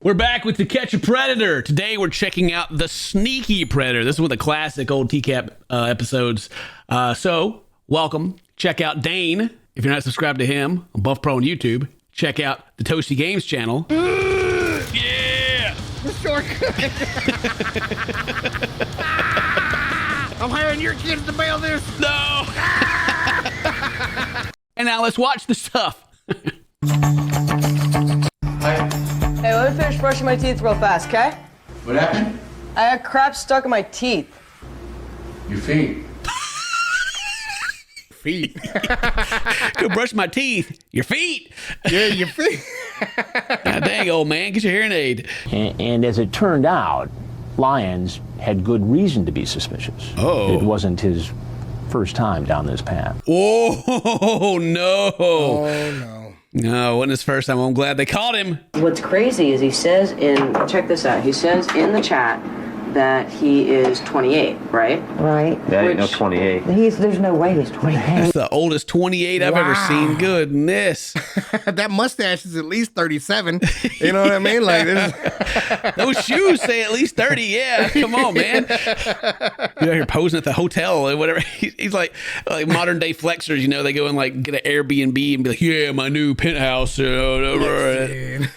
We're back with To Catch a Predator. Today we're checking out The Sneaky Predator. This is one of the classic old TCAP episodes. So, welcome. Check out Dane. If you're not subscribed to him on Buff Pro on YouTube, check out the Toasty Games channel. Yeah! The shortcut. I'm hiring your kids to bail this. No! And now let's watch the stuff. Hey, let me finish brushing my teeth real fast, okay? What happened? I got crap stuck in my teeth. Your feet. Feet. Go brush my teeth. Your feet. Yeah, your feet. God dang, old man, get your hearing aid. And as it turned out, Lyons had good reason to be suspicious. Oh. It wasn't his first time down this path. Oh, no. Oh, no. No, it wasn't his first time. I'm glad they caught him. What's crazy is he says check this out, he says in the chat that he is 28, right? Right. Yeah, ain't no 28. There's no way he's 28. That's the oldest 28 I've ever seen. Goodness. That mustache is at least 37. You know what I mean? Like this. Those shoes say at least 30. Yeah, come on, man. You're out here posing at the hotel or whatever. He's like modern day flexers, you know, they go and like get an Airbnb and be like, yeah, my new penthouse. Yeah,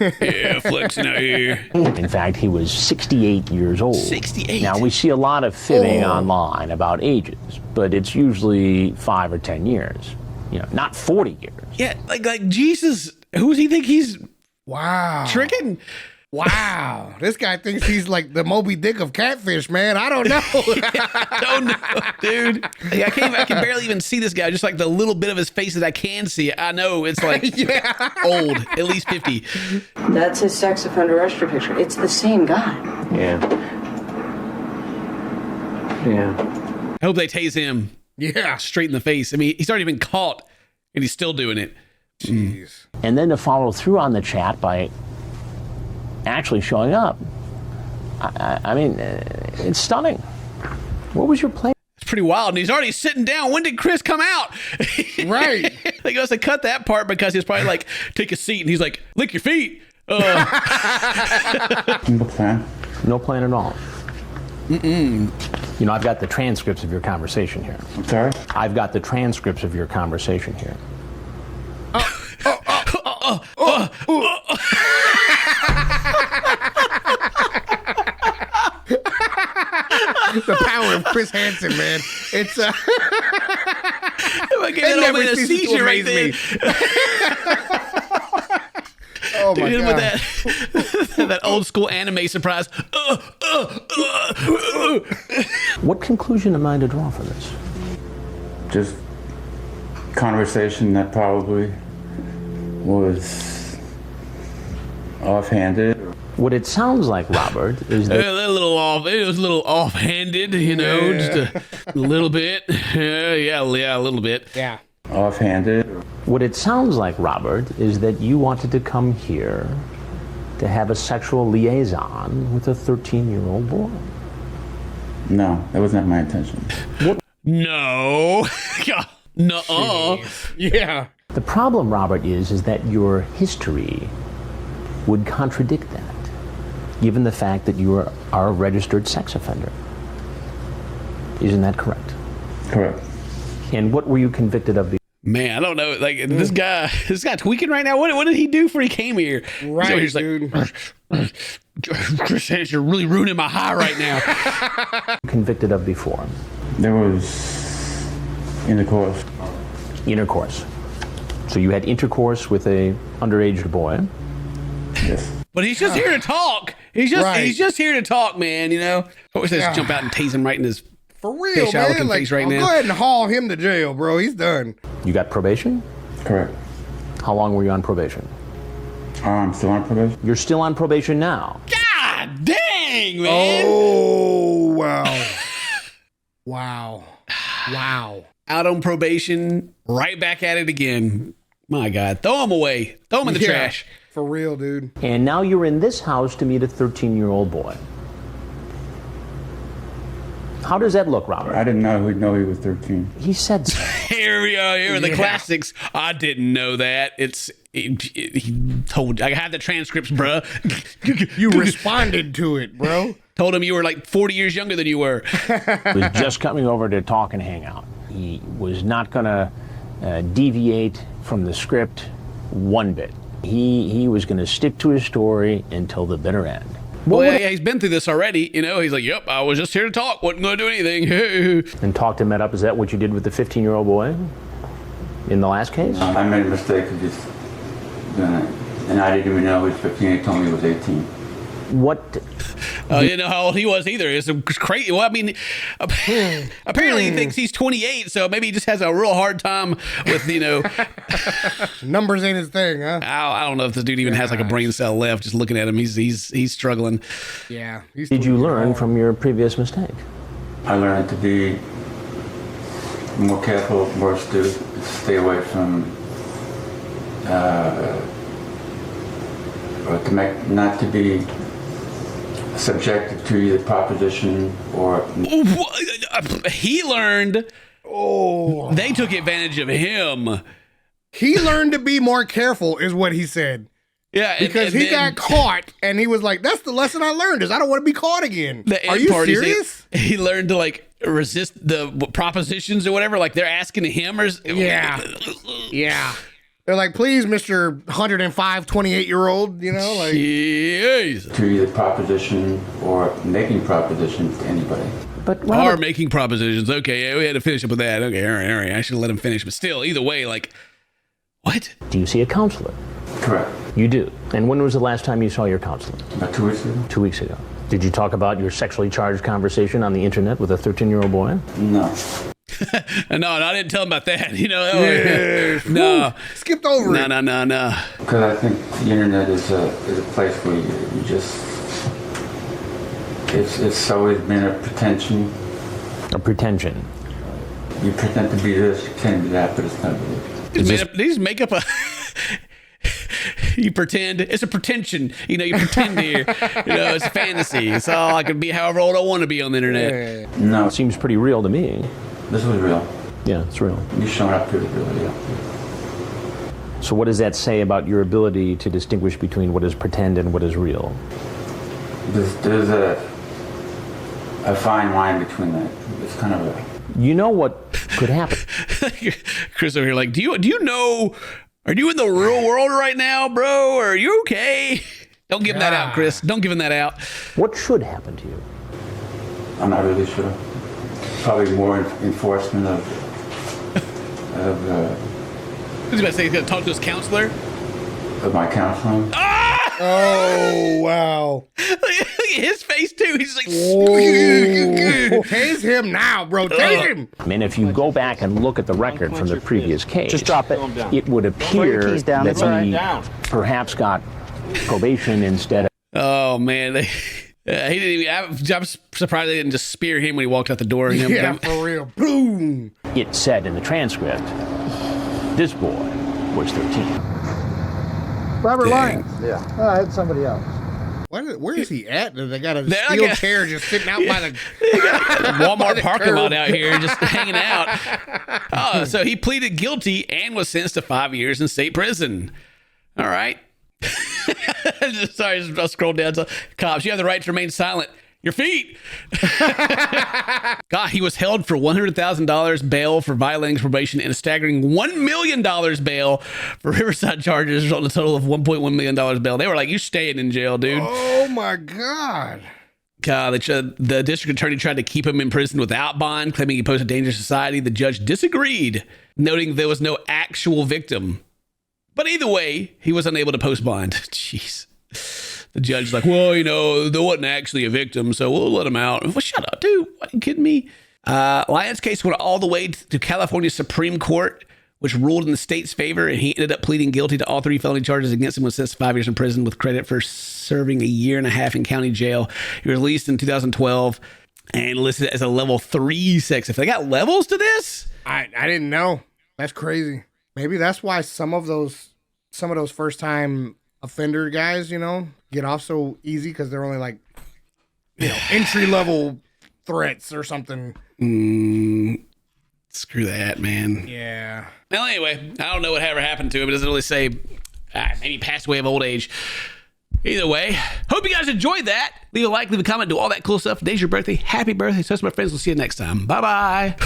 flexing out here. In fact, he was 68 years old. 68. Now, we see a lot of fibbing online about ages, but it's usually 5 or 10 years. You know, not 40 years. Yeah, like Jesus, who does he think he's Wow. tricking? Wow. This guy thinks he's like the Moby Dick of catfish, man. I don't know. I don't know, dude. Like, I can barely even see this guy. Just like the little bit of his face that I can see. I know it's like old, at least 50. That's his sex offender registry picture. It's the same guy. Yeah. I hope they tase him Yeah. straight in the face. I mean, he's already been caught and he's still doing it. Jeez. And then to follow through on the chat by actually showing up. I mean, it's stunning. What was your plan? It's pretty wild. And he's already sitting down. When did Chris come out? Right. They must have cut that part because he's probably like, take a seat. And he's like, lick your feet. No plan. No plan at all. You know, I've got the transcripts of your conversation here. I'm sorry? I've got the transcripts of your conversation here. The power of Chris Hansen, man. It's I gave that old man a seizure right there. Oh my Dude, God. with that old school anime surprise. What conclusion am I to draw from this? Just conversation that probably was offhanded. What it sounds like, Robert, is that A little off. It was a little offhanded, you know, just a little bit. Yeah, a little bit. Yeah. Offhanded. what it sounds like, Robert, is that you wanted to come here to have a sexual liaison with a 13-year-old boy. No, that was not my intention. No. Nuh-uh. Yeah. The problem, Robert, is that your history would contradict that, given the fact that you are a registered sex offender. Isn't that correct? Correct. And what were you convicted of? Man, I don't know. Like this guy tweaking right now. What did he do before he came here? Right, He's dude. like, Chris Hansen, you're really ruining my high right now. Convicted of before? There was intercourse. Intercourse. So you had intercourse with a underage boy. Yes. But he's just here to talk. He's just here to talk, man. You know. I wish they'd just jump out and tase him right in his For real, fish eye man. looking Like, face right go now. ahead and haul him to jail, bro. He's done. You got probation? Correct. How long were you on probation? I'm still on probation. You're still on probation now. God dang, man. Oh, wow. Wow. Wow. Out on probation, right back at it again. My God. Throw him away. Throw him in the trash. For real, dude. And now you're in this house to meet a 13-year-old boy. How does that look, Robert? I didn't know he was 13. He said so. Here we go. Here are the classics. I didn't know that. He told. I have the transcripts, bruh. You responded to it, bro. Told him you were like 40 years younger than you were. He was just coming over to talk and hang out. He was not going to deviate from the script one bit. He was going to stick to his story until the bitter end. Well, yeah, he's been through this already. You know, he's like, yep, I was just here to talk. Wasn't going to do anything. And talked him up. Is that what you did with the 15-year-old boy in the last case? I made a mistake of just doing it. And I didn't even know he was 15. He told me he was 18. What? You didn't know how old he was either. It's crazy. Well, I mean, apparently he thinks he's 28, so maybe he just has a real hard time with, Numbers ain't his thing, huh? I don't know if this dude even has like a brain cell left. Just looking at him, he's struggling. Yeah. Did you learn from your previous mistake? I learned to be more careful, more astute, to stay away from, or not to be subjected to either proposition or. He learned. Oh, they took advantage of him. He learned to be more careful, is what he said. Yeah, because he got caught, and he was like, "That's the lesson I learned: is I don't want to be caught again." Are you serious? He learned to like resist the propositions or whatever. Like they're asking him, or yeah. They're like, "Please, Mr. 105, 28-year-old," like. Jeez. To either proposition or making propositions to anybody. But or making propositions. Okay, yeah, we had to finish up with that. Okay, all right. I should have let him finish, but still, either way, like, what? Do you see a counselor? Correct. You do. And when was the last time you saw your counselor? About 2 weeks ago. 2 weeks ago. Did you talk about your sexually charged conversation on the internet with a 13-year-old boy? No. No, I didn't tell him about that. No. Skipped over it. No. Because I think the internet is a place where you just. It's always been a pretension. A pretension. You pretend to be this, you pretend to be that, but it's not really. They just make up a. You pretend. It's a pretension. You pretend here. It's a fantasy. It's all I can be however old I want to be on the internet. No. It seems pretty real to me. This was real. Yeah, it's real. You showing up here is really real. So what does that say about your ability to distinguish between what is pretend and what is real? There's a fine line between that. It's kind of a. You know what could happen. Chris over here like, do you know, are you in the real world right now, bro? Are you okay? Don't give him that out, Chris. Don't give him that out. What should happen to you? I'm not really sure. Probably more enforcement of What was he about to say? He's going to talk to his counselor? Of my counseling. Oh, wow. Look at his face, too. He's like... Tase him now, bro. Tase him. I mean, if you go back and look at the record from the previous case... Just drop it. It would appear that he perhaps got probation instead of... Oh, man. He didn't even... I'm surprised they didn't just spear him when he walked out the door. Yeah, for real. Boom. It said in the transcript, this boy was 13. Robert Lyons. Yeah. I had somebody else. Where is he at? They got a steel chair just sitting out by the Walmart parking lot out here, just hanging out. Oh, so he pleaded guilty and was sentenced to 5 years in state prison. All right. Sorry, I'll scroll down to cops. You have the right to remain silent. Your feet. God, he was held for $100,000 bail for violating probation and a staggering $1 million bail for Riverside charges on a total of $1.1 million bail. They were like, "You staying in jail, dude." Oh my God. God, the district attorney tried to keep him in prison without bond, claiming he posed a danger to society. The judge disagreed, noting there was no actual victim. But either way, he was unable to post bond. Jeez. The judge's like, well, there wasn't actually a victim, so we'll let him out. Well, shut up, dude. Are you kidding me? Lyons' case went all the way to California Supreme Court, which ruled in the state's favor, and he ended up pleading guilty to all 3 felony charges against him, was sentenced to 5 years in prison with credit for serving a year and a half in county jail. He was released in 2012 and listed as a level 3 sex offender. They got levels to this? I didn't know. That's crazy. Maybe that's why some of those first-time offender guys, get off so easy because they're only like, entry-level threats or something. Screw that, man. Yeah. Well, anyway, I don't know what ever happened to him. It doesn't really say. Maybe passed away of old age. Either way, hope you guys enjoyed that. Leave a like, leave a comment, do all that cool stuff. Today's your birthday. Happy birthday. So, my friends, we'll see you next time. Bye-bye.